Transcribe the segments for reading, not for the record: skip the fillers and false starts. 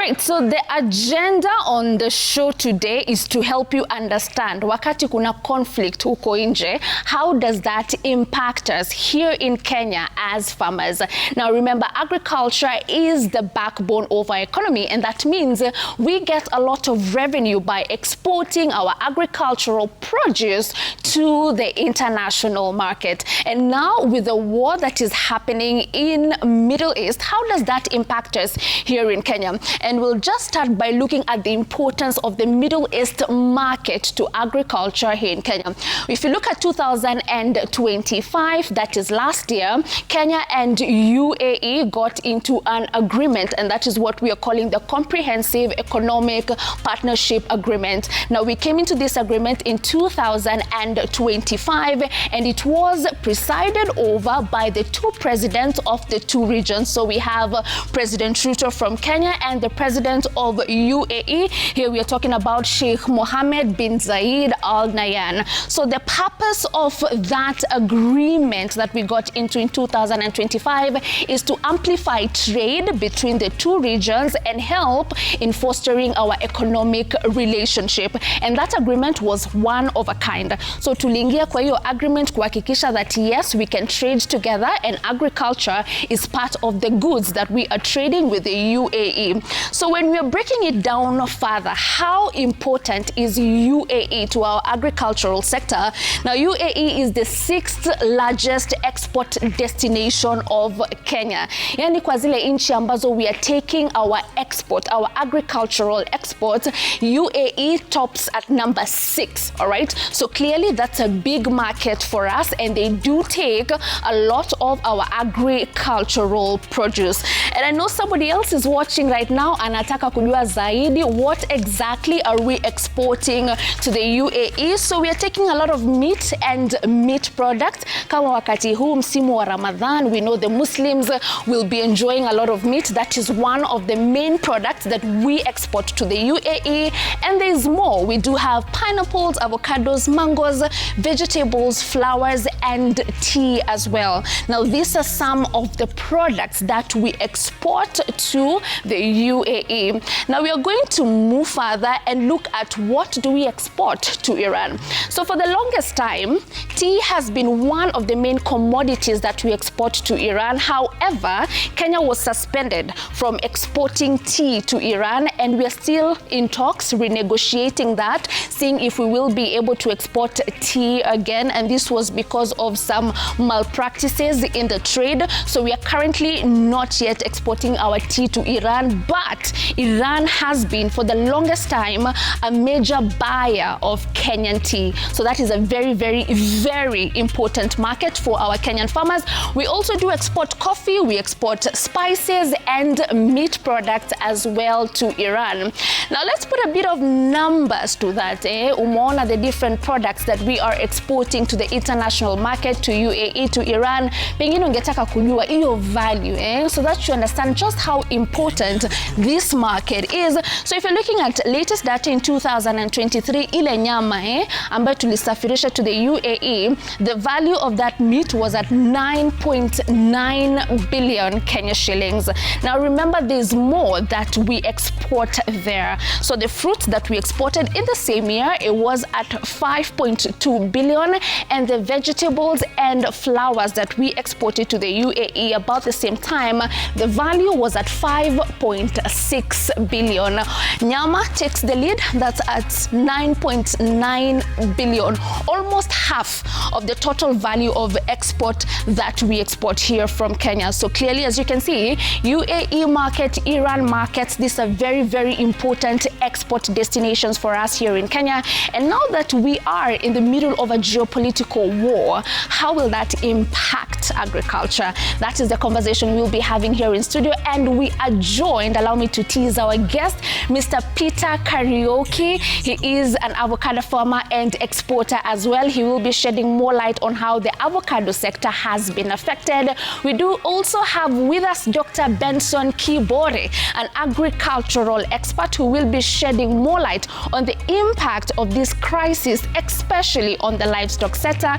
right, so the agenda on the show today is to help you understand wakati kuna conflict huko nje, how does that impact us here in Kenya as farmers? Now remember, agriculture is the backbone of our economy, and that means we get a lot of revenue by exporting our agricultural produce to the international market. And now with the war that is happening in Middle East, how does that impact us here in Kenya? And we'll just start by looking at the importance of the Middle East market to agriculture here in Kenya. If you look at 2025, that is last year, Kenya and UAE got into an agreement, and that is what we are calling the Comprehensive Economic Partnership Agreement. Now, we came into this agreement in 2025, and it was presided over by the two presidents of the two regions. So we have President Ruto from Kenya and the president of UAE. Here we are talking about Sheikh Mohammed bin Zayed Al Nahyan. So the purpose of that agreement that we got into in 2025 is to amplify trade between the two regions and help in fostering our economic relationship. And that agreement was one of a kind. So tuliingia kwa hiyo agreement kuhakikisha that yes, we can trade together, and agriculture is part of the goods that we are trading with the UAE. So when we are breaking it down further, how important is UAE to our agricultural sector? Now, UAE is the 6th largest export destination of Kenya. Yani kwa zile inchi ambazo we are taking our export, our agricultural export, UAE tops at number 6, all right? So clearly that's a big market for us, and they do take a lot of our agricultural produce. And I know somebody else is watching right now, anataka kujua zaidi, what exactly are we exporting to the UAE? So we are taking a lot of meat and meat products. Kama wakati huu msimu wa Ramadan, we know the Muslims will be enjoying a lot of meat. That is one of the main products that we export to the UAE. And there is more. We do have pineapples, avocados, mangoes, vegetables, flowers, and tea as well. Now, these are some of the products that we export to the UAE. Now, we are going to move further and look at what do we export to Iran. So for the longest time, tea has been one of the main commodities that we export to Iran. However, Kenya was suspended from exporting tea to Iran, and we are still in talks, renegotiating that, seeing if we will be able to export tea again. And this was because of some malpractices in the trade. So we are currently not yet exporting our tea to Iran, but Iran has been for the longest time a major buyer of Kenyan tea. So that is a very, very, very important market for our Kenyan farmers. We also do export coffee, we export spices and meat products as well to Iran. Now let's put a bit of numbers to that. Umeona the different products that we are exporting to the international market, to UAE, to Iran. Pengine ungetaka kujua hiyo value, so that you understand just how important this market is. So if you're looking at latest data in 2023, ile nyama ambayo tulisafirisha to the UAE, the value of that meat was at 9.9 billion Kenya shillings. Now remember, there's more that we export there. So the fruit that we exported in the same year, it was at 5.2 billion, and the vegetables and flowers that we exported to the UAE about the same time, the value was at 5.6 billion. Nyama takes the lead, that's at 9.9 billion, almost half of the total value of export that we export here from Kenya. So clearly, as you can see, UAE market, Iran markets, these are very, very important export destinations for us here in Kenya. And now that we are in the middle of a geopolitical war, how will that impact agriculture? That is the conversation we'll be having here in studio, and we are joined, allow me to tease our guest, Mr. Peter Karaoke. He is an avocado farmer and exporter as well. He will be shedding more light on how the avocado sector has been affected. We do also have with us Dr. Benson Kibore, an agricultural expert who will be shedding more light on the impact of this crisis, especially on the livestock sector.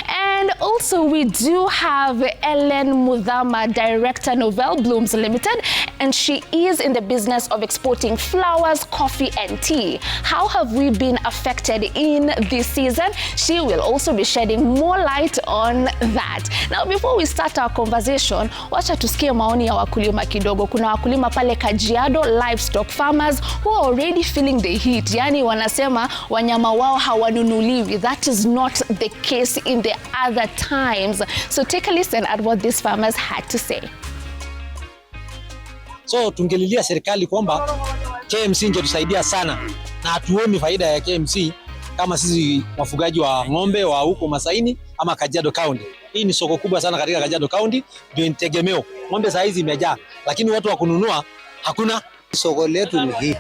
And also we do have Ellen Mudhama, Director, Novel Blooms Limited, and she is in the business of exporting flowers, coffee, and tea. How have we been affected in this season? She will also be shedding more light on that. Now, before we start our conversation, wacha tusikie maoni ya wakulima kidogo. Kuna wakulima pale Kajiado, livestock farmers who are already feeling the heat. Yani wanasema wanyama wao hawanunuliwi. That is not the case in the other times. So take a listen at what these farmers had to say. So tungelilia serikali kwamba KMC ingetusaidia sana, na hatuoni faida ya KMC kama sisi wafugaji wa ng'ombe wa huko Masaini ama Kajiado County. Hii ni soko kubwa sana katika Kajiado County, ndio integemeo. Ng'ombe saa hizi imejaa, lakini watu wa kununua hakuna. Soko letu ni hii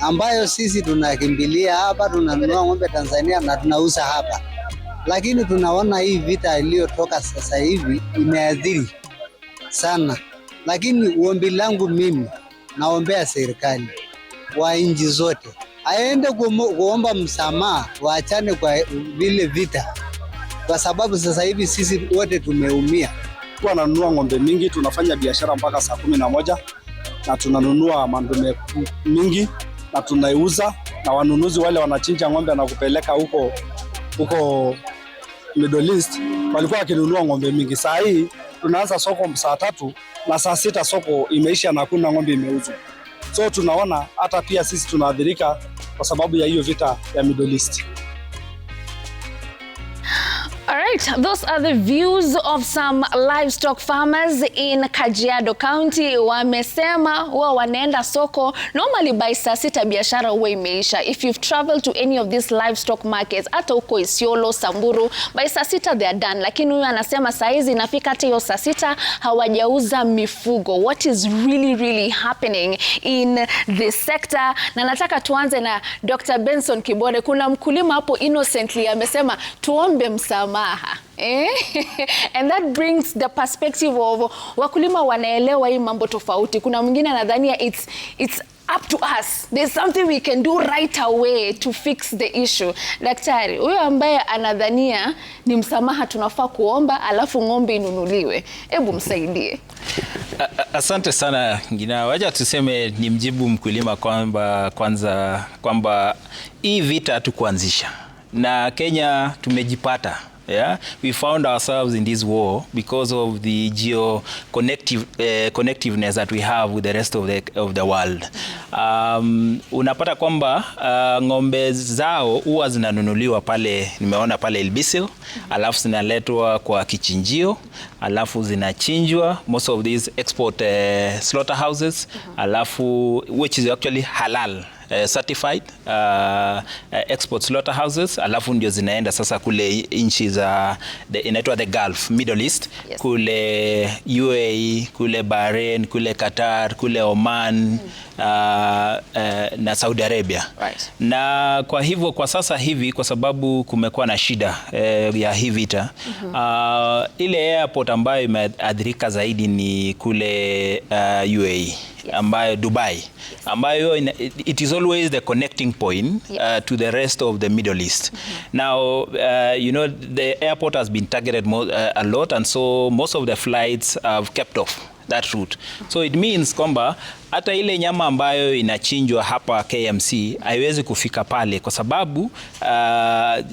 ambayo sisi tunakimbilia hapa, tunanunua ng'ombe Tanzania na tunauza hapa. Lakini tunaona hii vita iliyotoka sasa hivi imeadhiri sana. Lakini ombi langu mimi, naombea serikali wa nchi zote aende kuomba msamaha, waachane kwa vile vita, kwa sababu sasa hivi sisi wote tumeumia. Tunanunua ng'ombe mingi, tunafanya biashara mpaka saa 11 na tunanunua mandume mingi na tunaiuza, na wanunuzi wale wanachinja ng'ombe na kupeleka huko Middle East walikuwa wakinunua ng'ombe mingi. Saa hii tunaanza soko saa 3 na saa 6 soko imeisha na hakuna ng'ombe imeuzwa. So tunaona hata pia sisi tunaathirika kwa sababu ya hiyo vita ya Middle East. All right, those are the views of some livestock farmers in Kajiado County. Wamesema huwa wanaenda soko normally by saa 6 biashara huwa imeisha. If you've traveled to any of these livestock markets, hata huko Isiolo, Samburu, by saa 6 they are done. Lakini huyu anasema saa hizi inafika hata hiyo saa 6 hawajauza mifugo. What is really happening in this sector? Na nataka tuanze na Dr. Benson Kibore. Kuna mkulima hapo innocently amesema tuombe msamaha. And that brings the perspective of wakulima wanaelewa hii mambo tofauti. Kuna mwingine anadhania it's up to us. There's something we can do right away to fix the issue. Daktari, huyo ambaye anadhania ni msamaha tunafaa kuomba alafu ng'ombe inunuliwe, hebu msaidie. Asante sana Ngina. Wacha tuseme ni mjibu mkulima kwamba hii vita hatukuanzisha na Kenya tumejipata. Yeah, we found ourselves in this war because of the connectiveness that we have with the rest of the world. Unapata kwamba ng'ombe zao huwa zinanunuliwa pale, nimeona pale Ilbisil, alafu zinaletwa kwa kichinjio, alafu zinachinjwa, most of these export slaughterhouses, alafu which is actually halal certified export slaughterhouses, alafu ndio zinaenda sasa kule nchi za inaitwa the Gulf, Middle East, yes. Kule UAE, kule Bahrain, kule Qatar, kule Oman, na Saudi Arabia. Right. Na kwa hivyo kwa sasa hivi kwa sababu kumekuwa na shida ya hii vita, ile airport ambayo imeathirika zaidi ni kule UAE. Yes. Ambayo Dubai, ambayo it is always the connecting point to the rest of the Middle East. Now, you know, the airport has been targeted a lot, and so most of the flights have kept off that route. So it means kwamba hata ile nyama ambayo inachinjwa hapa KMC haiwezi kufika pale kwa sababu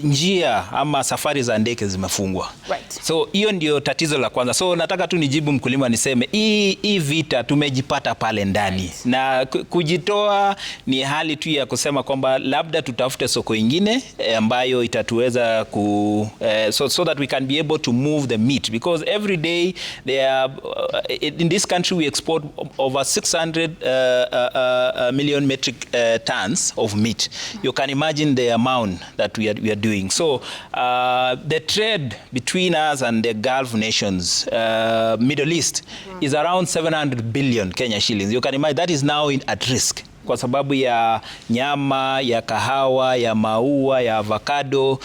njia ama safari za ndege zimefungwa. Right. So hiyo ndio tatizo la kwanza. So nataka tu nijibu mkulima niseme hii vita tumejipata pale ndani. Right. Na kujitoa ni hali tu ya kusema kwamba labda tutafute soko ingine ambayo itatuweza so that we can be able to move the meat, because every day there are, in this country we export over 600 million metric tons of meat. You can imagine the amount that we are doing. So the trade between us and the Gulf nations, Middle East, is around 700 billion Kenya shillings. You can imagine that is now at risk kwa sababu ya nyama, ya kahawa, ya maua, ya avocado,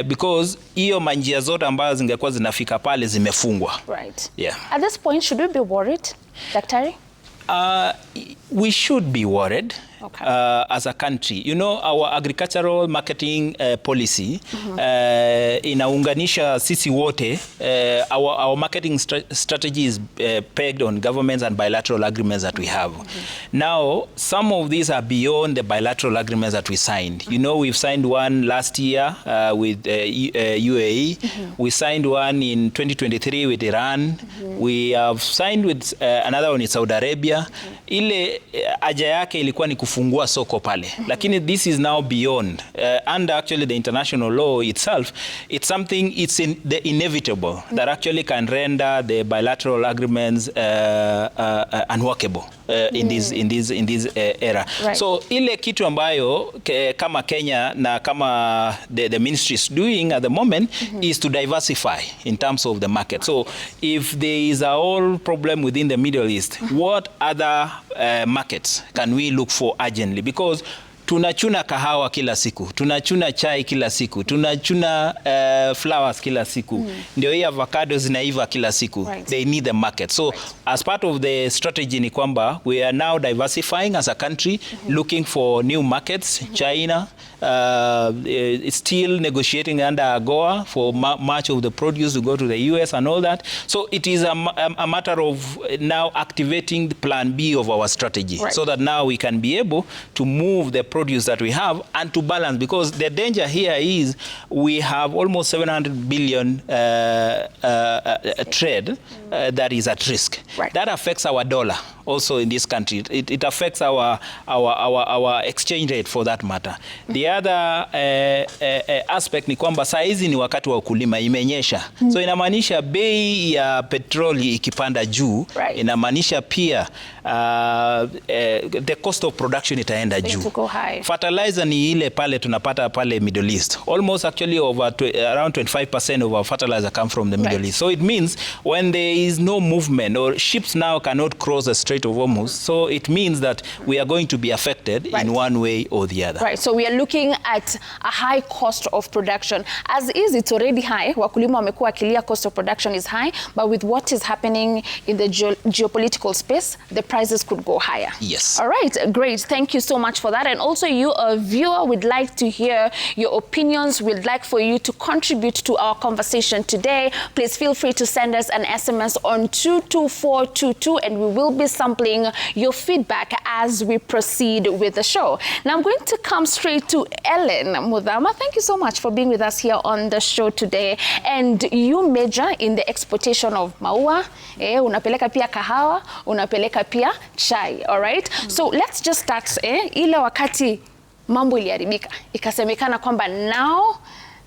because hiyo manjia zote ambazo zingekuwa zinafika pale zimefungwa. Right. Yeah. At this point, should we be worried, Daktari? we should be worried. Okay. As a country. You know, our agricultural marketing policy inaunganisha sisi wote. Our marketing strategy is pegged on governments and bilateral agreements that we have. Now, some of these are beyond the bilateral agreements that we signed. You know, we've signed one last year with UAE. We signed one in 2023 with Iran. We have signed with another one in Saudi Arabia. Ile haja yake ilikuwa ni kufungua soko pale. Lakini this is now beyond. And actually the international law itself, it's something, it's in the inevitable that actually can render the bilateral agreements unworkable in this era. Right. So ile kitu ambayo kama Kenya na kama the ministry is doing at the moment is to diversify in terms of the market. So if there is a whole problem within the Middle East, what other markets can we look for urgently? Because tunachuna kahawa kila siku, tunachuna chai kila siku, tunachuna flowers kila siku. Ndio hii avocado zinaiva kila siku. Right. They need the market. So as part of the strategy ni kwamba we are now diversifying as a country, looking for new markets. China is still negotiating under AGOA for much of the produce to go to the US and all that. So it is a matter of now activating the plan B of our strategy. Right. So that now we can be able to move the produce that we have and to balance, because the danger here is we have almost 700 billion trade that is at risk. Right. That affects our dollar also in this country. It affects our exchange rate for that matter. The other aspect ni kwamba saa hizi ni wakati wa ukulima, imenyesha. So inamaanisha bei ya petroli ikipanda juu, right, inamaanisha pia the cost of production itaenda juu. Fertilizer ni ile pale tunapata pale Middle East. Almost actually around 25% of our fertilizer come from the Middle East. So it means when there is no movement or ships now cannot cross the Strait of Hormuz, so it means that we are going to be affected in one way or the other. Right, so we are looking at a high cost of production. As is, it's already high. Wakulima wamekuwa akilia, cost of production is high, but with what is happening in the geopolitical space, the prices could go higher. Yes. All right, great. Thank you so much for that. And also you, a viewer, would like to hear your opinions. We'd like for you to contribute to our conversation today. Please feel free to send us an SMS on 22422 and we will be sampling your feedback as we proceed with the show. Now I'm going to come straight to Ellen Mudhama. Thank you so much for being with us here on the show today. And you major in the exportation of maua. Unapeleka pia kahawa, unapeleka pia chai. All right? So let's just start. Ile wakati mambo iliharibika, ikasemekana kwamba now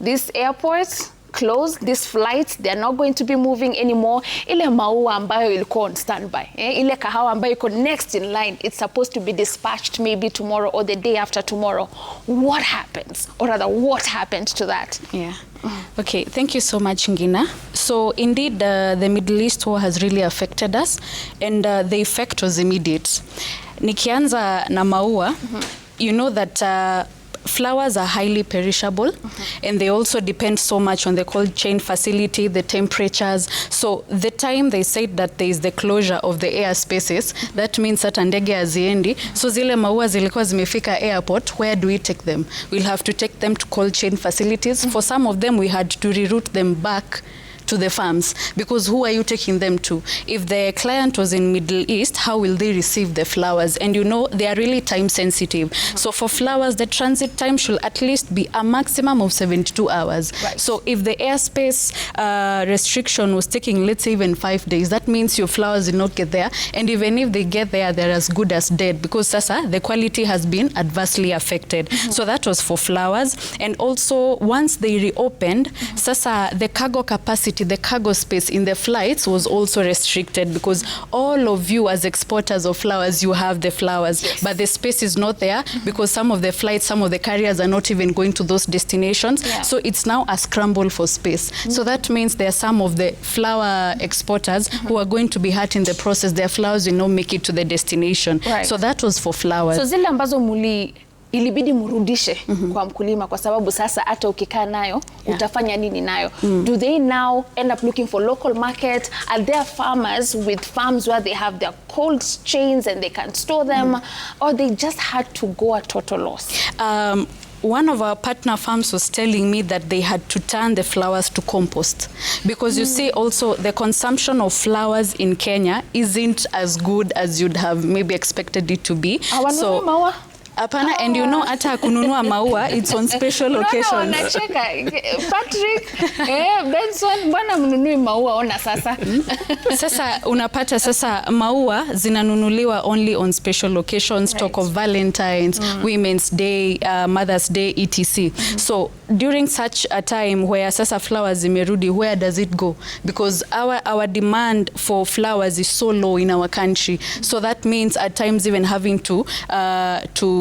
these airports closed, these flights, they are not going to be moving anymore. Ile maua ambayo ilikuwa on standby, ile kahawa ambayo iko next in line, it's supposed to be dispatched maybe tomorrow or the day after tomorrow. What happens? Or rather, what happened to that? Yeah. Okay, thank you so much, Ngina. So indeed, the Middle East war has really affected us, and the effect was immediate. Nikianza na maua, you know that flowers are highly perishable, and they also depend so much on the cold chain facility, the temperatures. So the time they said that there is the closure of the air spaces, that means that ndege haziendi. So zile maua zilikuwa zimefika airport, where do we take them? We'll have to take them to cold chain facilities. For some of them, we had to reroute them back to the farms, because who are you taking them to? If the client was in Middle East, how will they receive the flowers? And you know, they are really time sensitive. So for flowers, the transit time should at least be a maximum of 72 hours. Right. So if the airspace restriction was taking, let's say, even 5 days, that means your flowers did not get there. And even if they get there, they're as good as dead, because sasa, the quality has been adversely affected. So that was for flowers. And also, once they reopened, sasa, the cargo capacity, the cargo space in the flights was also restricted, because all of you as exporters of flowers, you have the flowers, but the space is not there, because some of the flights, some of the carriers are not even going to those destinations. So it's now a scramble for space. So that means there are some of the flower exporters who are going to be hurt in the process. Their flowers will not make it to the destination. Right. So that was for flowers. So zile ambazo ilibidi mrudishe kwa mkulima kwa sababu sasa hata ukikaa nayo utafanya nini nayo? Do they now end up looking for local market? Are there farmers with farms where they have their cold chains and they can store them, or they just had to go at total loss? One of our partner farms was telling me that they had to turn the flowers to compost because you see also the consumption of flowers in Kenya isn't as good as you'd have maybe expected it to be. So hapana, and you know hata kununua maua it's on special occasions. Nacheka Patrick, Benson, bwana mnunui maua ona sasa. Sasa unapata sasa maua zinanunuliwa only on special occasions, talk of Valentine's, Women's Day, Mother's Day, etc. So during such a time where sasa flowers zimerudi, where does it go? Because our demand for flowers is so low in our country. So that means at times even having to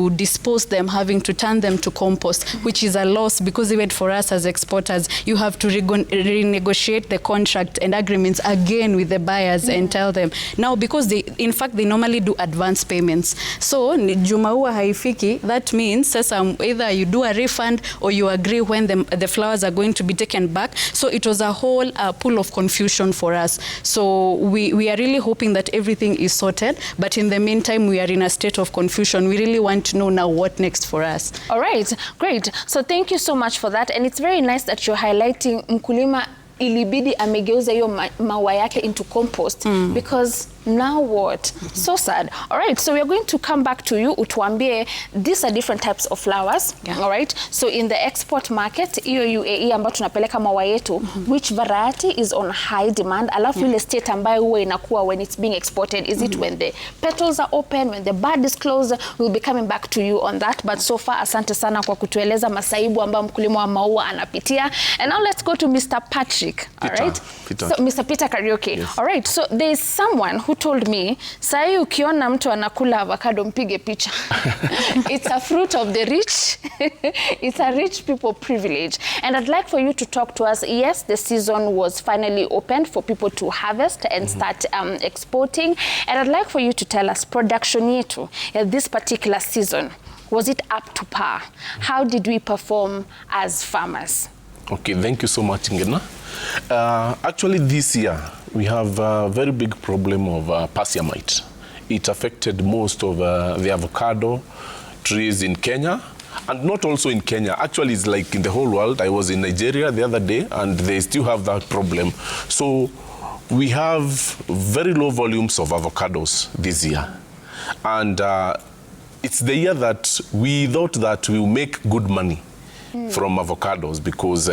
dispose them, having to turn them to compost, which is a loss because even for us as exporters, you have to renegotiate the contract and agreements again with the buyers and tell them. Now, because in fact, they normally do advance payments. So, jumaua haifiki, that means either you do a refund or you agree when the flowers are going to be taken back. So, it was a whole pool of confusion for us. So, we are really hoping that everything is sorted, but in the meantime, we are in a state of confusion. We really want to know now what next for us. All right, great. So thank you so much for that, and it's very nice that you're highlighting mkulima ilibidi amegeuza hiyo maua yake into compost because now what? So sad. All right, so we are going to come back to you utuambie these are different types of flowers. All right, so in the export market hiyo UAE ambayo tunapeleka maua yetu, which variety is on high demand? Alafu ile state ambayo huwa inakuwa when it's being exported, is it when the petals are open, when the bud is closed? We'll be coming back to you on that, but so far asante sana kwa kutueleza masaibu ambayo mkulima wa maua anapitia. And now let's go to Mr. Patrick. All right, Peter. So Mr. Peter Karaoke. Yes. All right, so there is someone who told me, sahi ukiona mtu anakula avocado mpige picha. It's a fruit of the rich. It's a rich people privilege. And I'd like for you to talk to us. Yes, the season was finally opened for people to harvest and start exporting. And I'd like for you to tell us production yetu this particular season. Was it up to par? How did we perform as farmers? Okay, thank you so much, Ngena. Actually, this year, we have a very big problem of pasture mite. It affected most of the avocado trees in Kenya, and not also in Kenya. Actually, it's like in the whole world. I was in Nigeria the other day, and they still have that problem. So we have very low volumes of avocados this year. And it's the year that we thought that we'll make good money from avocados because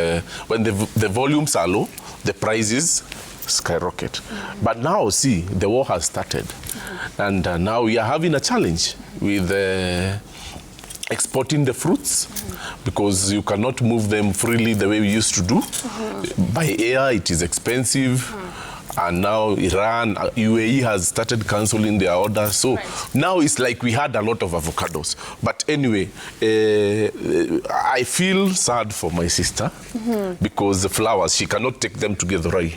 when the volumes are low, the prices skyrocket. But now, see, the war has started. And now we are having a challenge with exporting the fruits because you cannot move them freely the way we used to do. By air, it is expensive. And now Iran, UAE has started cancelling their orders. So now it's like we had a lot of avocados. But anyway, I feel sad for my sister because the flowers, she cannot take them to Githurai.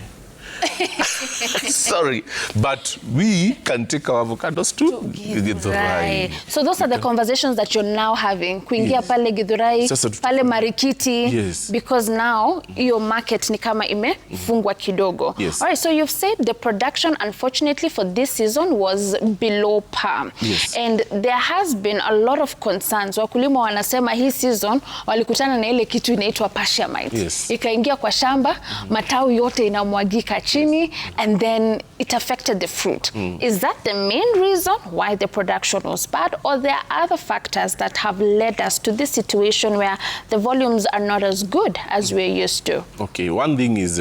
Sorry, but we can take our avocados to Githurai. So those are the conversations that you're now having. Kuingia pale Githurai, pale Marikiti, because now your market ni kama imefungwa kidogo. Yes. All right, so you've said the production, unfortunately, for this season was below par. Yes. And there has been a lot of concerns. Wakulima wanasema hii season walikutana na ile kitu inaitwa pasture mite. Yes. Ikaingia kwa shamba, matawi yote inamwagika chini, and then it affected the fruit. Is that the main reason why the production was bad, or there are other factors that have led us to this situation where the volumes are not as good as we're used to? Okay, one thing is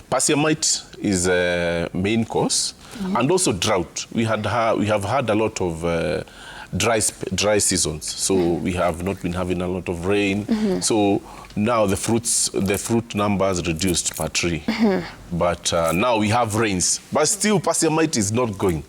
pasture mite is a main cause, and also drought. We have had a lot of dry seasons, so we have not been having a lot of rain. So now the fruit numbers reduced per tree. But now we have rains, but still pasture mite is not going.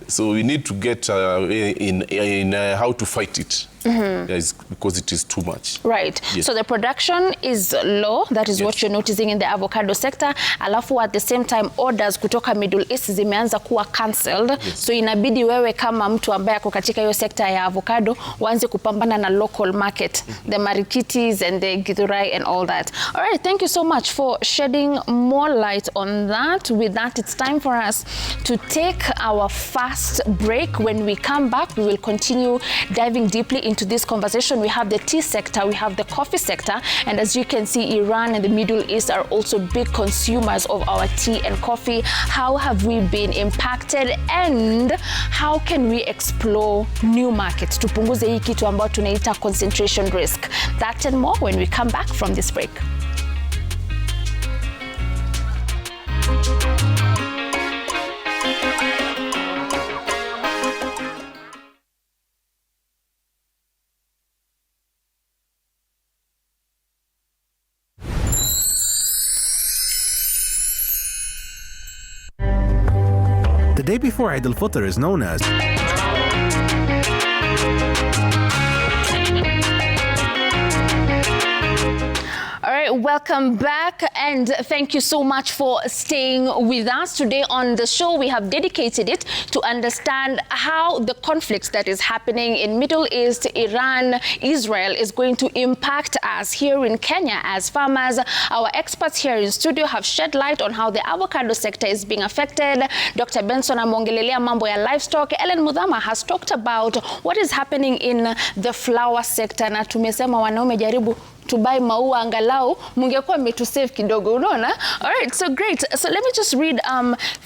So we need to get in how to fight it. because it is too much. Right. Yes. So the production is low. That is what you're noticing in the avocado sector. Alafu at the same time orders kutoka Middle East zimeanza kuwa cancelled. So inabidi wewe kama mtu ambaye ako katika hiyo sekta ya avocado uanze kupambana na local market, the Marikitis and the Githurai and all that. All right, thank you so much for shedding more light on that. With that, it's time for us to take our first break. When we come back, we will continue diving deeply into this conversation. We have the tea sector, we have the coffee sector, and as you can see, Iran and the Middle East are also big consumers of our tea and coffee. How have we been impacted, and how can we explore new markets? Tupunguze hii kitu ambayo tunaita concentration risk. That and more when we come back from this break. The day before Eid al-Fitr is known as Welcome back, and thank you so much for staying with us. Today on the show, we have dedicated it to understand how the conflict that is happening in Middle East, Iran, Israel is going to impact us here in Kenya as farmers. Our experts here in studio have shed light on how the avocado sector is being affected. Dr. Benson amongelelea mambo ya livestock. Ellen Mudhama has talked about what is happening in the flower sector, na tumesema wanaume jaribu to buy maua angalau mungekuwa mmetusave kidogo, unaona? All right, so great. So let me just read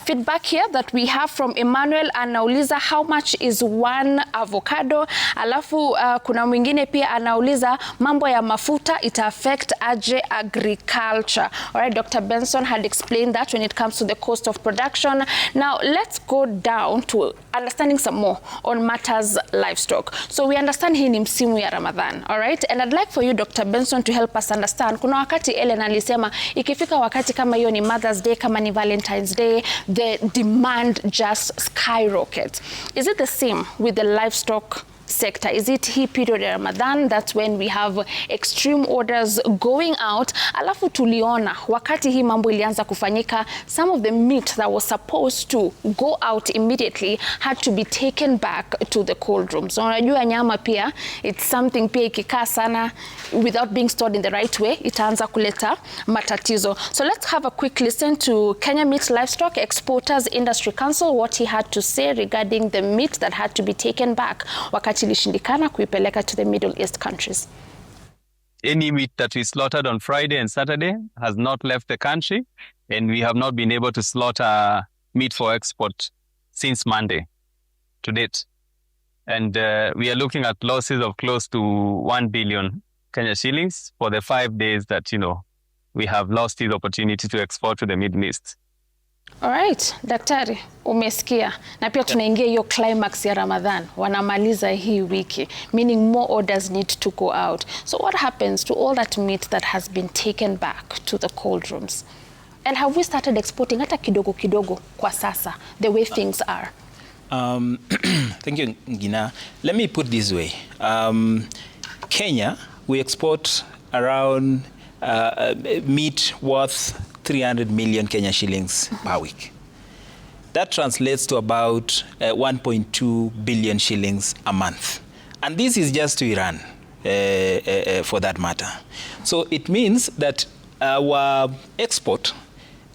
feedback here that we have from Emmanuel. Anauliza how much is one avocado. Alafu kuna mwingine pia anauliza mambo ya mafuta ita affect aje agriculture. All right, Dr. Benson had explained that when it comes to the cost of production. Now let's go down to understanding some more on matters livestock. So we understand hii ni msimu ya Ramadhan, all right? And I'd like for you, Dr. Benson, to help us understand. Kuna wakati Ellen alisema ikifika wakati kama hiyo ni Mother's Day, kama ni Valentine's Day, the demand just skyrockets. Is it the same with the livestock sector? Is it hii period ya Ramadan, that's when we have extreme orders going out? Alafu tuliona wakati hii mambo ilianza kufanyika, some of the meat that was supposed to go out immediately had to be taken back to the cold rooms. So unajua nyama pia, it's something pia ikikaa sana without being stored in the right way, itaanza kuleta matatizo. So let's have a quick listen to Kenya Meat Livestock Exporters Industry Council, what he had to say regarding the meat that had to be taken back wakati ilishindikana kuipeleka to the Middle East countries. Any meat that we slaughtered on Friday and Saturday has not left the country, and we have not been able to slaughter meat for export since Monday to date. And we are looking at losses of close to 1 billion Kenya shillings for the 5 days that, we have lost this opportunity to export to the Middle East. All right, daktari, umesikia. Na pia tunaingia hiyo climax ya Ramadhan. Wanamaliza hii wiki, meaning more orders need to go out. So what happens to all that meat that has been taken back to the cold rooms? And have we started exporting hata kidogo kidogo kwa sasa, the way things are? Thank you, Ngina. Let me put this way. Kenya, we export around meat worth 300 million Kenya shillings per week. That translates to about 1.2 billion shillings a month. And this is just to Iran, for that matter. So it means that our export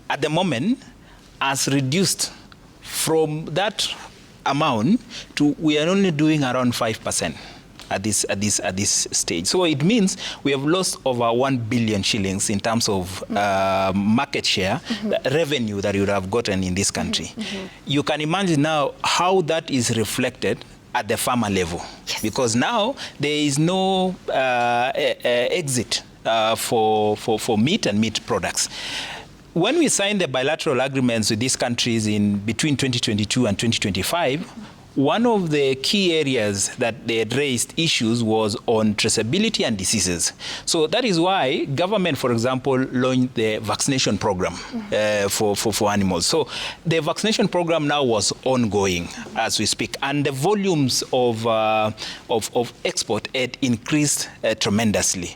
at the moment has reduced from that amount to we are only doing around 5%. At this stage. So it means we have lost over 1 billion shillings in terms of market share, revenue that you would have gotten in this country. You can imagine now how that is reflected at the farmer level. Yes. Because now there is no exit for meat and meat products. When we signed the bilateral agreements with these countries in between 2022 and 2025, one of the key areas that they had raised issues was on traceability and diseases. So that is why government, for example, launched the vaccination program for animals. So the vaccination program now was ongoing as we speak, and the volumes of export had increased tremendously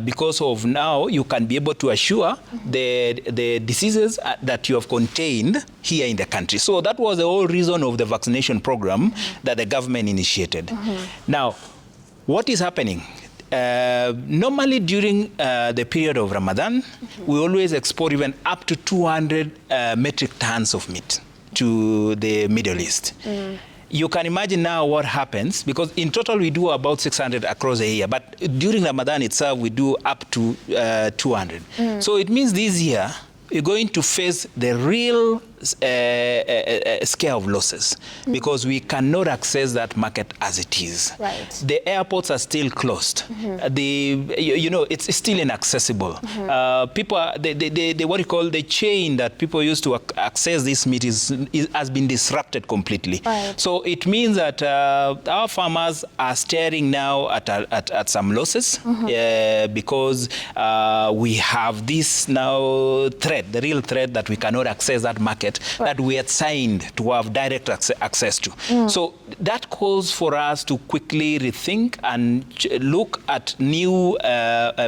because of now you can be able to assure the diseases that you have contained here in the country. So that was the whole reason of the vaccination program that the government initiated. Now, what is happening? Normally during the period of Ramadan, we always export even up to 200 metric tons of meat to the Middle East. You can imagine now what happens, because in total we do about 600 across the year, but during Ramadan itself we do up to 200. So it means this year you're going to face the real scare of losses because we cannot access that market as it is. Right. The airports are still closed. It's still inaccessible. People, what you call the chain that people used to access this meat has been disrupted completely. Right. So it means that our farmers are staring now at some losses because we have this now threat, the real threat that we cannot access that market that we had signed to have direct access to. So that calls for us to quickly rethink and look at new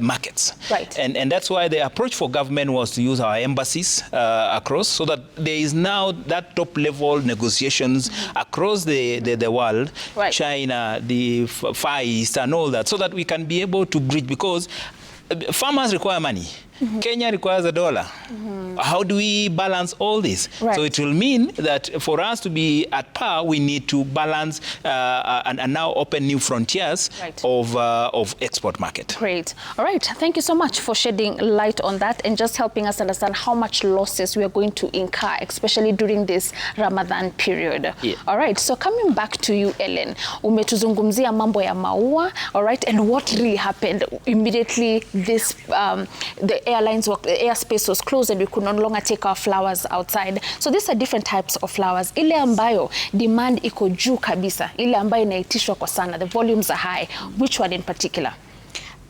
markets. Right. And that's why the approach for government was to use our embassies across, so that there is now that top level negotiations across the world, right. China, the Far East and all that, so that we can be able to bridge, because farmers require money. Kenya requires $1. How do we balance all this? Right. So it will mean that for us to be at par, we need to balance and now open new frontiers of export market. Great. All right. Thank you so much for shedding light on that and just helping us understand how much losses we are going to incur, especially during this Ramadan period. Yeah. All right. So coming back to you, Ellen, umetuzungumzia mambo ya maua. All right. And what really happened immediately? This the airspace was closed and we could no longer take our flowers outside. So these are different types of flowers. Ile ambayo demand iko juu kabisa, ile ambayo inaitishwa kwa sana, the volumes are high. Which one in particular?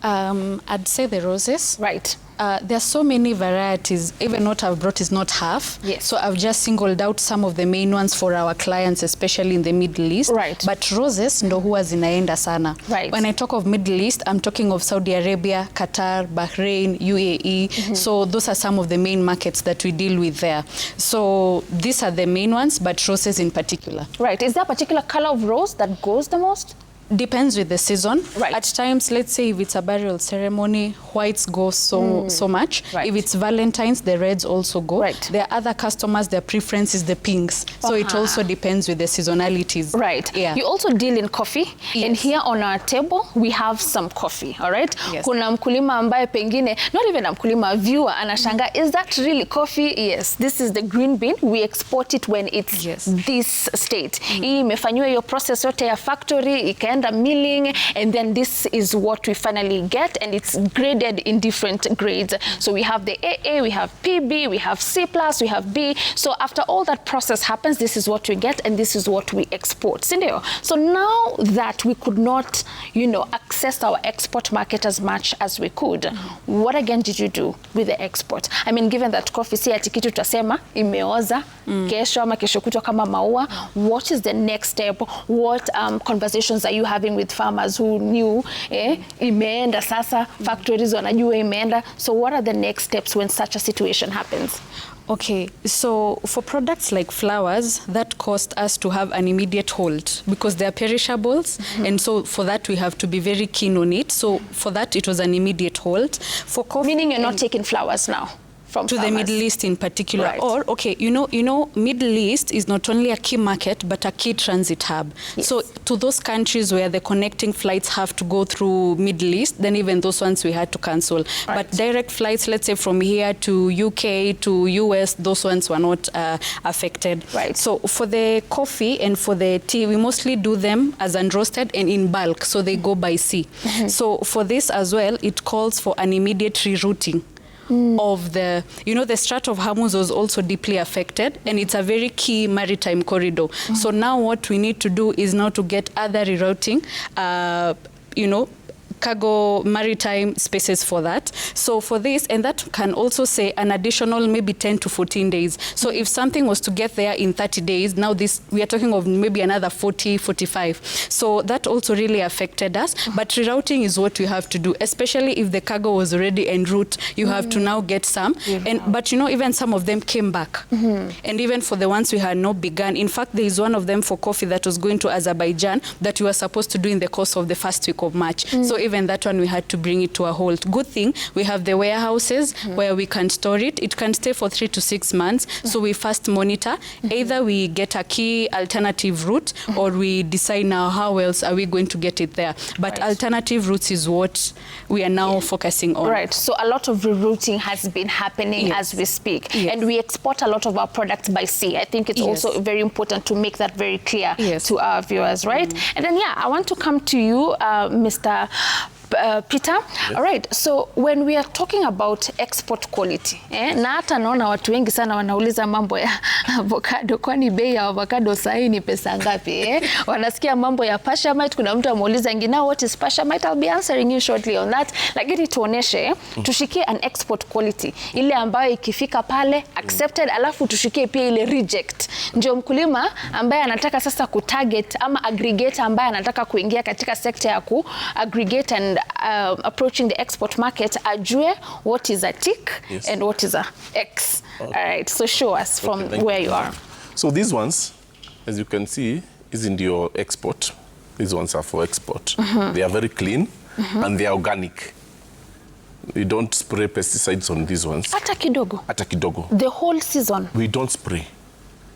I'd say the roses. Right. There are so many varieties. Even what I've brought is not half. Yes. So I've just singled out some of the main ones for our clients, especially in the Middle East. Right. But roses ndo huwa zinaenda sana. Right. When I talk of Middle East, I'm talking of Saudi Arabia, Qatar, Bahrain, UAE. So those are some of the main markets that we deal with there. So these are the main ones, but roses in particular. Right. Is there a particular color of rose that goes the most? Depends with the season. Right. At times, let's say if it's a burial ceremony, whites go so much. Right. If it's Valentine's, the reds also go. Right. There are other customers, their preference is the pinks. So it also depends with the seasonalities. Right. Yeah. You also deal in coffee. Yes. And here on our table, we have some coffee. All right. Yes. Kuna mkulima ambaye pengine, not even a mkulima, a viewer, anashanga, is that really coffee? Yes. This is the green bean. We export it when it's this state. Hii imefanywa hiyo process yote ya factory, ikaenda milling, and then this is what we finally get, and it's graded in different grades. So we have the AA, we have PB, we have C+, we have B. So after all that process happens, this is what we get, and this is what we export. Sindio? So now that we could not, access our export market as much as we could, what again did you do with the export? I mean, given that coffee si ati kitu tutasema imeoza kesho ama kesho kutwa kama maua, what is the next step? What conversations are you having with farmers who knew imeenda sasa, factories wanajua imeenda? So what are the next steps when such a situation happens? Okay, so for products like flowers, that caused us to have an immediate hold because they are perishables, and so for that we have to be very keen on it. So for that it was an immediate hold. For coffee, meaning you're not taking flowers now from to farmers. The Middle East in particular. Right. Or okay, Middle East is not only a key market but a key transit hub. Yes. So to those countries where the connecting flights have to go through Middle East, then even those ones we had to cancel. Right. But direct flights, let's say from here to UK to US, those ones were not affected. Right. So for the coffee and for the tea, we mostly do them as unroasted and in bulk, so they go by sea. So for this as well, it calls for an immediate rerouting of the, the Strait of Hormuz was also deeply affected, and it's a very key maritime corridor. So now what we need to do is now to get other rerouting, cargo maritime spaces for that. So for this, and that can also say an additional maybe 10 to 14 days. So if something was to get there in 30 days, now this, we are talking of maybe another 40, 45. So that also really affected us. But rerouting is what we have to do, especially if the cargo was already en route, you have to now get some. But even some of them came back. And even for the ones we had not begun, in fact, there is one of them for coffee that was going to Azerbaijan that we were supposed to do in the course of the first week of March. So even that one we had to bring it to a halt. Good thing we have the warehouses where we can store it. It can stay for 3 to 6 months. So we first monitor. Either we get a key alternative route or we decide now how else are we going to get it there. But alternative routes is what we are now focusing on. Right. So a lot of rerouting has been happening as we speak. And we export a lot of our products by sea. I think it's also very important to make that very clear to our viewers, right? And then, I want to come to you, Mr. Peter. All right, so when we are talking about export quality, na hata naona watu wengi sana wanauliza mambo ya avocado, kwani bei ya avocado sahi ni pesa ngapi? Wanasikia mambo ya Perishable, kuna mtu ameuliza ngina what is Perishable? I'll be answering you shortly on that. Lakini tuoneshe, tushikie an export quality, ile ambayo ikifika pale accepted, alafu tushikie pia ile reject. Ndio mkulima ambaye anataka sasa kutarget ama aggregate ambaye anataka kuingia katika sekta ya ku aggregate and approaching the export market, ajue what is a tick and what is a X. All right, so show us from where you are. So these ones, as you can see, is in your export. These ones are for export. They are very clean and they are organic. We don't spray pesticides on these ones. Hata kidogo? Hata kidogo. The whole season? We don't spray.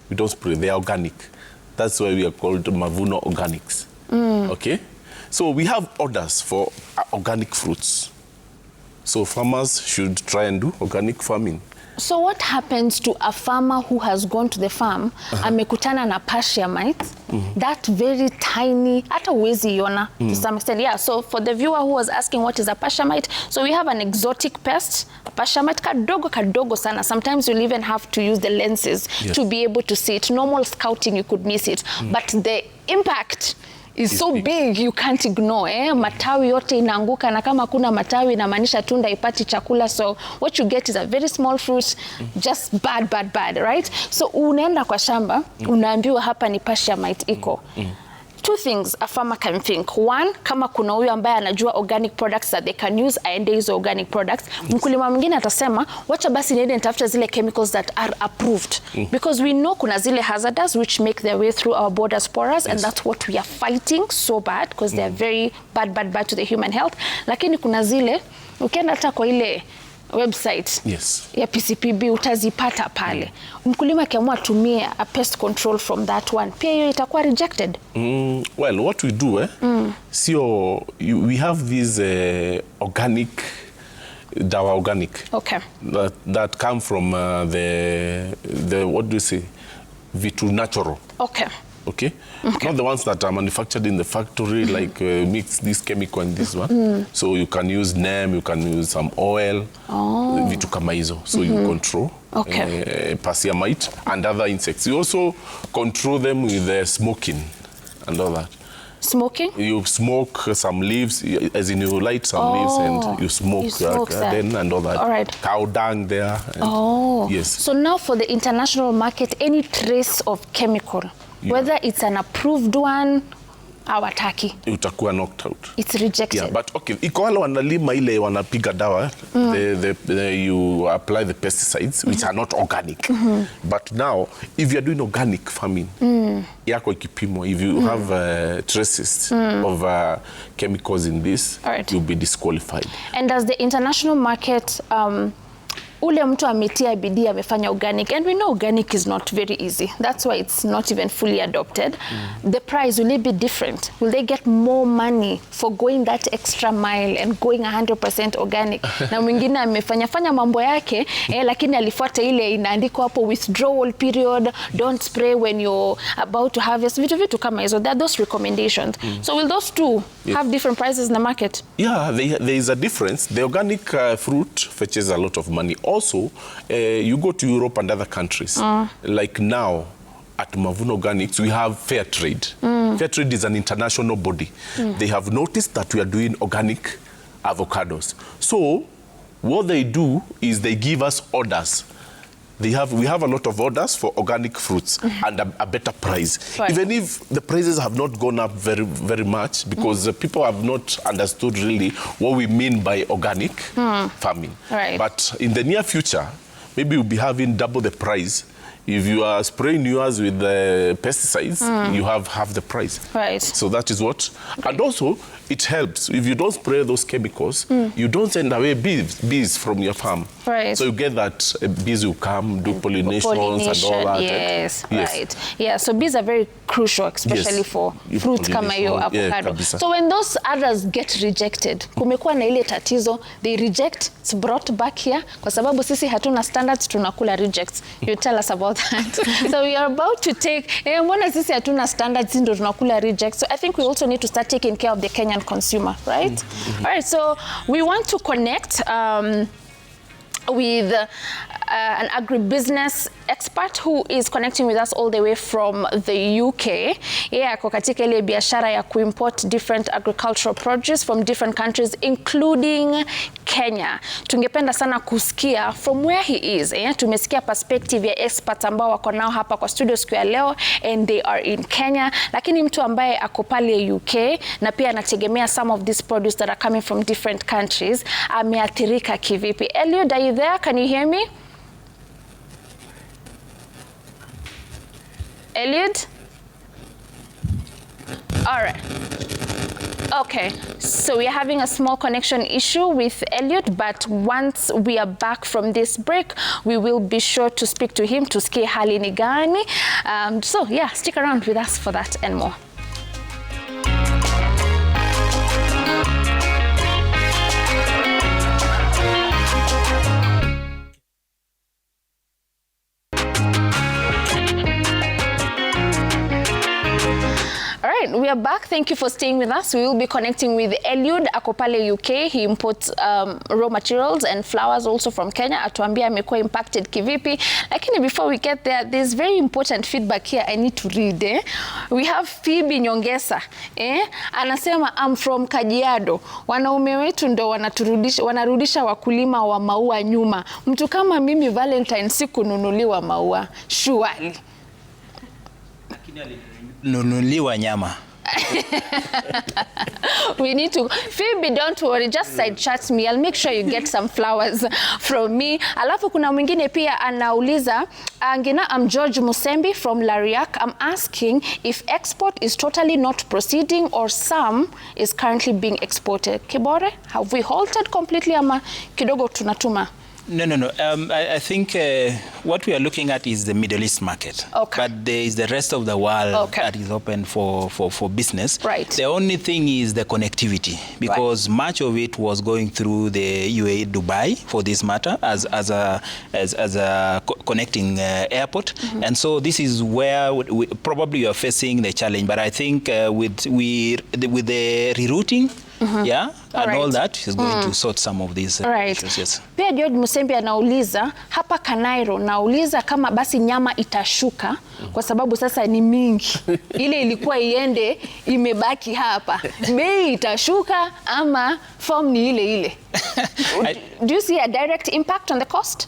We don't spray. They are organic. That's why we are called Mavuno Organics. Okay? So we have orders for organic fruits. So farmers should try and do organic farming. So what happens to a farmer who has gone to the farm, amekutana na Perishable, that very tiny, hata uwezi iona to some extent. Yeah, so for the viewer who was asking what is a Perishable, so we have an exotic pest, Perishable, kadogo sana. Sometimes you'll even have to use the lenses to be able to see it. Normal scouting, you could miss it. But the impact is so big you can't ignore. Matawi yote inaanguka, na kama kuna matawi inamaanisha tunda ipati chakula. So what you get is a very small fruit, just bad, right? So unaenda kwa shamba, unaambiwa hapa ni Perishable iko. Two things a farmer can think. One, kama kuna huyu ambaye anajua organic products that they can use, aende hizo organic products. Mkulima mwingine atasema, wacha basi niende nitafuta zile chemicals that are approved. Because we know kuna zile hazardous which make their way through our borders for us, and that's what we are fighting so bad, because they are very bad to the human health. Lakini kuna zile, ukienda hata kwa ile website ya PCPB utazipata pale. Mkulima akiamua tumie a pest control from that one, pia hiyo itakuwa rejected. Well, what we do, we have these organic, dawa organic, that come from the what do you say, vitu natural. Okay? Not the ones that are manufactured in the factory, like mix this chemical and this one. So you can use neem, you can use some oil, vitu kama hizo. So you control Perishable and other insects. You also control them with smoking and all that. Smoking? You smoke some leaves, as in you light some leaves and you smoke then and all that. All right. Cow dung there. Yes. So now for the international market, any trace of chemical, whether it's an approved one, hawataki, utakuwa knocked out. It's rejected. Yeah, but okay, iko wale wanalima ile wanapiga dawa, you apply the pesticides which are not organic. But now, if you are doing organic farming, yako ikipimo, if you have traces of chemicals in this, you'll be disqualified. And does the international market ule mtu ametia bidii amefanya organic, and we know organic is not very easy. That's why it's not even fully adopted. The price, will it be different? Will they get more money for going that extra mile and going 100% organic? Na mwingine amefanya mambo yake lakini alifuata ile inaandikwa hapo withdrawal period, don't spray when you're about to harvest, vitu kama hizo. There are those recommendations. So will those two have different prices in the market? Yeah, there is a difference. The organic fruit fetches a lot of money. Also, you go to Europe and other countries, like now at Mavuno Organics, we have fair trade. Fair trade is an international body. They have noticed that we are doing organic avocados. So what they do is they give us orders. We have a lot of orders for organic fruits and a better price. Right. Even if the prices have not gone up very, very much, because people have not understood really what we mean by organic farming. Right. But in the near future, maybe we'll be having double the price. If you are spraying yours with pesticides, you have half the price. Right. So that is what. And also, it helps. If you don't spray those chemicals, you don't send away bees from your farm. Right. So you get that bees will come, do pollinations and all that. Yes, right. Yeah, so bees are very crucial, especially for fruits kama hiyo avocado. So when those others get rejected, kumekuwa na ile tatizo, they reject, it's brought back here, kwa sababu sisi hatuna standards, tunakula rejects. You tell us about that. So we are about to take, mbona sisi hatuna standards, ndo tunakula rejects. So I think we also need to start taking care of the Kenyan consumer, right? All right, so we want to connect with an agribusiness expert who is connecting with us all the way from the UK. Ako katika ile biashara ya kuimport different agricultural produce from different countries including Kenya. Tungependa sana kusikia from where he is. Tumesikia perspective ya experts ambao wako nao hapa kwa studio siku ya leo, and they are in Kenya. Lakini mtu ambaye ako pale UK na pia anategemea some of these produce that are coming from different countries, ameathirika kivipi? Eliud, are you there? Can you hear me? Eliud? All right. Okay, so we are having a small connection issue with Eliud, but once we are back from this break, we will be sure to speak to him to sikia hali ni gani. So yeah, stick around with us for that and more. We are back. Thank you for staying with us. We will be connecting with Eliud Akopale UK. He imports raw materials and flowers also from Kenya. Atuambia amekuwa impacted kivipi. Lakini before we get there, there's very important feedback here I need to read. We have Phoebe Nyongesa. Anasema I'm from Kajiado. Wanaume wetu ndo wanarudisha wakulima wa maua nyuma. Mtu kama mimi Valentine sikununuliwa maua. Surely. Nunuliwa nyama. We need to, Phoebe, don't worry, just side chat me. I'll make sure you get some flowers from me. Alafu kuna mwingine pia anauliza, Angina, I'm George Musembi from Lariak. I'm asking if export is totally not proceeding or some is currently being exported. Kibore, have we halted completely ama kidogo tunatuma? No. I think what we are looking at is the Middle East market. Okay. But there is the rest of the world that is open for business. Right. The only thing is the connectivity, because much of it was going through the UAE Dubai for this matter as a connecting airport. And so this is where we probably are facing the challenge. But I think with the rerouting, all that is going to sort some of these issues. Yes. Pia George Musembi anauliza hapa Kanairo, nauliza kama basi nyama itashuka kwa sababu sasa ni mingi. Ile ilikuwa iende imebaki hapa. Bei itashuka ama form ni ile ile. Do you see a direct impact on the cost?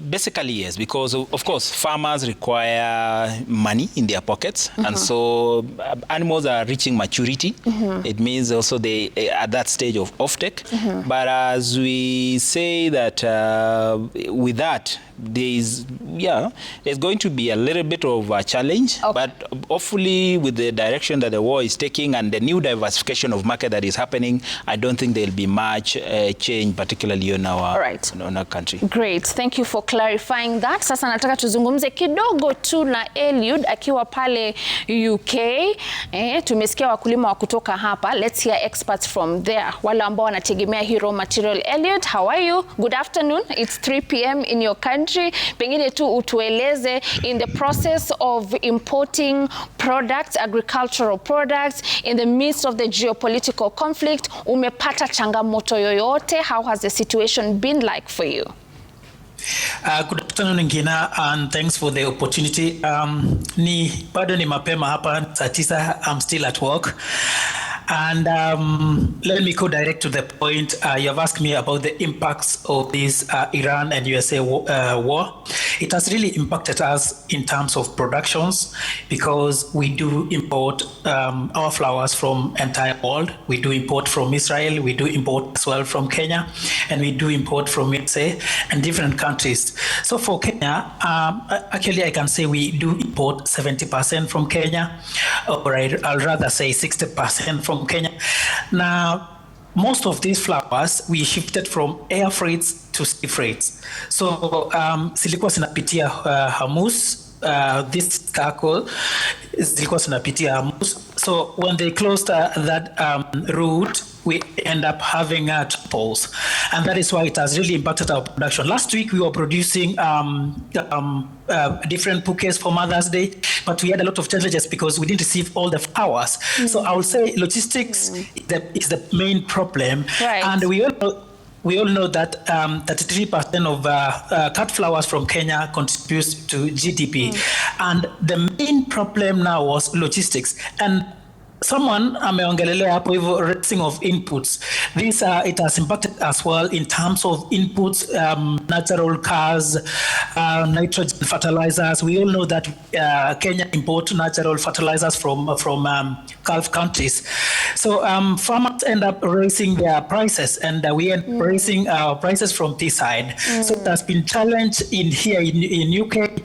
Basically, yes, because of course farmers require money in their pockets, and so animals are reaching maturity. It means also they at that stage of offtake. But as we say that with that, there's going to be a little bit of a challenge, but hopefully with the direction that the war is taking and the new diversification of market that is happening, I don't think there'll be much change, particularly in our country. Great, thank you for clarifying that. Sasa nataka tuzungumze kidogo tu na Eliud akiwa pale UK. Tumesikia wakulima wa kutoka hapa. Let's hear experts from there, wale ambao wanategemea hii raw material. Eliud, how are you? Good afternoon. It's 3 p.m. in your country. Pengine tu utueleze, in the process of importing products, agricultural products, in the midst of the geopolitical conflict, umepata changamoto yoyote? How has the situation been like for you? Good afternoon, Ngina, and thanks for the opportunity. Bado ni mapema hapa saa 9. I'm still at work. And let me go direct to the point. You have asked me about the impacts of this Iran and USA war. It has really impacted us in terms of productions, because we do import our flowers from entire world. We do import from Israel, we do import as well from Kenya, and we do import from USA and different countries. So for Kenya, actually I can say we do import 70% from Kenya, or I'll rather say 60% from Kenya. Now, most of these flowers we shifted from air freights to sea freights. So zilikuwa zinapitia Hormuz, this cargo zilikuwa zinapitia Hormuz. So when they closed that route, we end up having troubles, and that is why it has really impacted our production. Last week we were producing different bouquets for Mother's Day, but we had a lot of challenges because we didn't receive all the flowers. So I would say logistics is the main problem, and we all know that 33% of cut flowers from Kenya contributes to GDP, and the main problem now was logistics. And someone ameongelelea hapo hivyo raising of inputs. This it has impacted as well in terms of inputs, natural gas, nitrogen fertilizers. We all know that Kenya import natural fertilizers from Gulf countries. So farmers end up raising their prices, and we end up raising our prices from this side. So it has been challenged in UK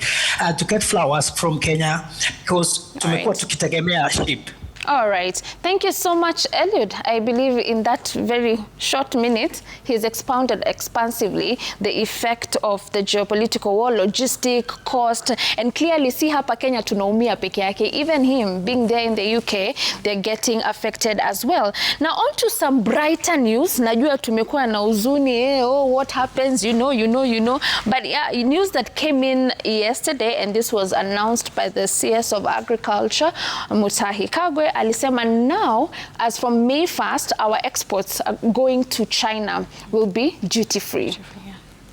to get flowers from Kenya, because tumekuwa tukitegemea ship. All right. Thank you so much, Eliud. I believe in that very short minute, he's expounded expansively the effect of the geopolitical war, logistic, cost, and clearly see hapa Kenya tunaumia peke yake. Even him being there in the UK, they're getting affected as well. Now on to some brighter news. Najua tumekuwa na huzuni, what happens, you know. But yeah, news that came in yesterday, and this was announced by the CS of Agriculture, Mutahi Kagwe. Alisema now, as from May 1st, our exports going to China will be duty-free.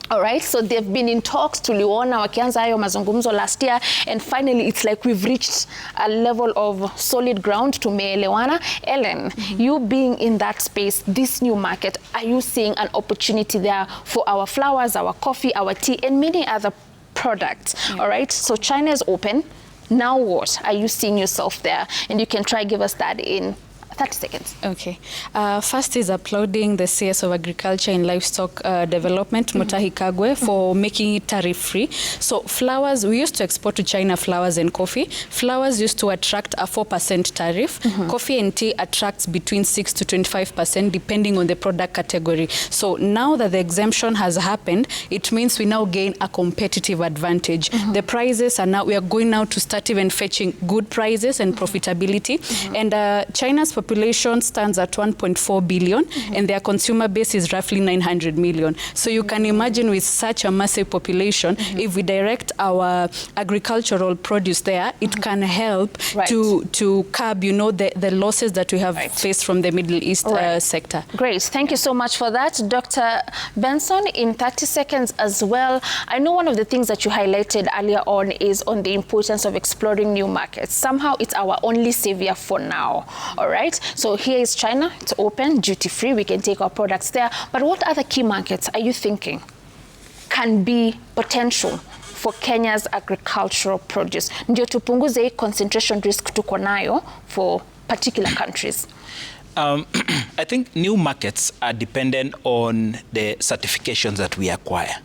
All right, so they've been in talks, tuliona wakianza hayo mazungumzo last year, and finally it's like we've reached a level of solid ground, tumeelewana. Ellen, you being in that space, this new market, are you seeing an opportunity there for our flowers, our coffee, our tea, and many other products? All right, so China is open. Now what? Are you seeing yourself there? And you can try give us that in 30 seconds. Okay. First is applauding the CS of Agriculture and Livestock Development, Mutahi Kagwe, for making it tariff-free. So flowers, we used to export to China flowers and coffee. Flowers used to attract a 4% tariff. Coffee and tea attracts between 6 to 25% depending on the product category. So now that the exemption has happened, it means we now gain a competitive advantage. The prices are now, we are going now to start even fetching good prices and profitability. And China's population stands at 1.4 billion and their consumer base is roughly 900 million. So you can imagine with such a massive population, if we direct our agricultural produce there, it can help to curb, the losses that we have faced from the Middle East sector. Great. Thank you so much for that. Dr. Benson, in 30 seconds as well, I know one of the things that you highlighted earlier on is on the importance of exploring new markets. Somehow it's our only savior for now. All right. So here is China. It's open, duty-free. We can take our products there. But what other key markets are you thinking can be potential for Kenya's agricultural produce? Ndio tupunguze hii concentration risk tuko nayo for particular countries. I think new markets are dependent on the certifications that we acquire.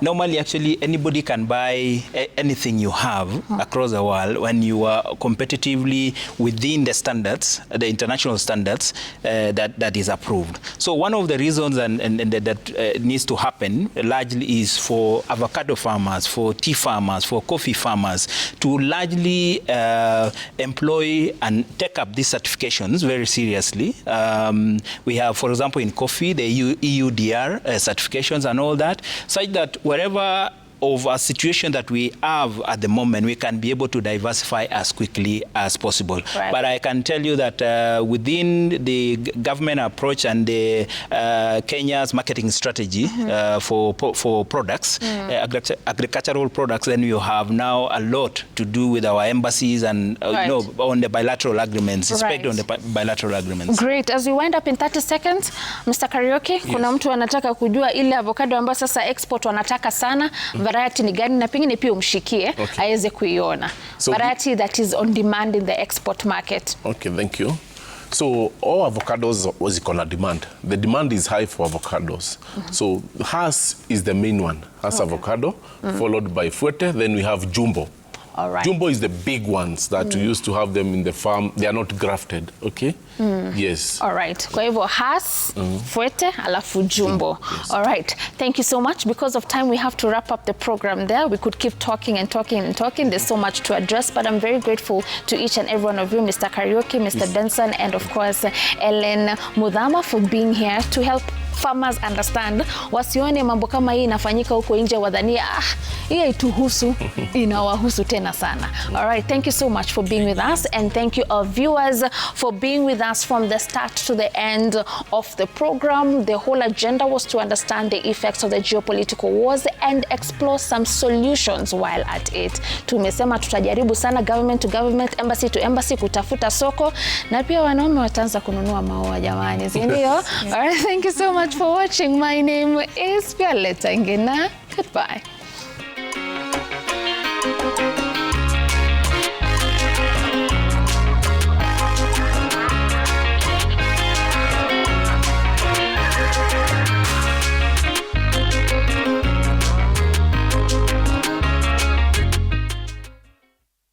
Normally, actually, anybody can buy anything you have across the world when you are competitively within the standards, the international standards that is approved. So one of the reasons that needs to happen largely is for avocado farmers, for tea farmers, for coffee farmers to largely employ and take up these certifications very seriously. We have, for example, in coffee, the EUDR certifications and all that, such that wherever of a situation that we have at the moment, we can be able to diversify as quickly as possible. Right. But I can tell you that within the government approach and the Kenya's marketing strategy for products, agricultural products, then you have now a lot to do with our embassies and on the bilateral agreements, especially on the bilateral agreements. Great. As we wind up in 30 seconds, Mr. Karaoke, kuna mtu anataka kujua ile avocado ambayo sasa export wanataka sana, variety ni gani na pengine pia umshikie aweze kuiona. So variety that is on demand in the export market. Okay, thank you. So all avocados was on a demand. The demand is high for avocados. So Hass is the main one. Hass avocado, followed by Fuerte. Then we have Jumbo. All right. Jumbo is the big ones that we used to have them in the farm. They are not grafted, okay? Yes. All right. Kwa hivyo Hass, Fuerte, alafu Jumbo. Yes. All right. Thank you so much. Because of time, we have to wrap up the program there. We could keep talking and talking and talking. There's so much to address, but I'm very grateful to each and every one of you, Mr. Karaoke, Mr. Benson, and of course, Ellen Mudhama, for being here to help farmers understand, wasione mambo kama hii inafanyika huko nje wadhania hii haituhusu, inawahusu tena sana. All right, thank you so much for being with us, and thank you our viewers for being with us from the start to the end of the program. The whole agenda was to understand the effects of the geopolitical wars and explore some solutions while at it. Tumesema tutajaribu sana government to government, embassy to embassy kutafuta soko, na pia wanaume wataanza kununua maua jamani, si ndio? All right, thank you so much for watching. My name is Violeta Ngina. Goodbye.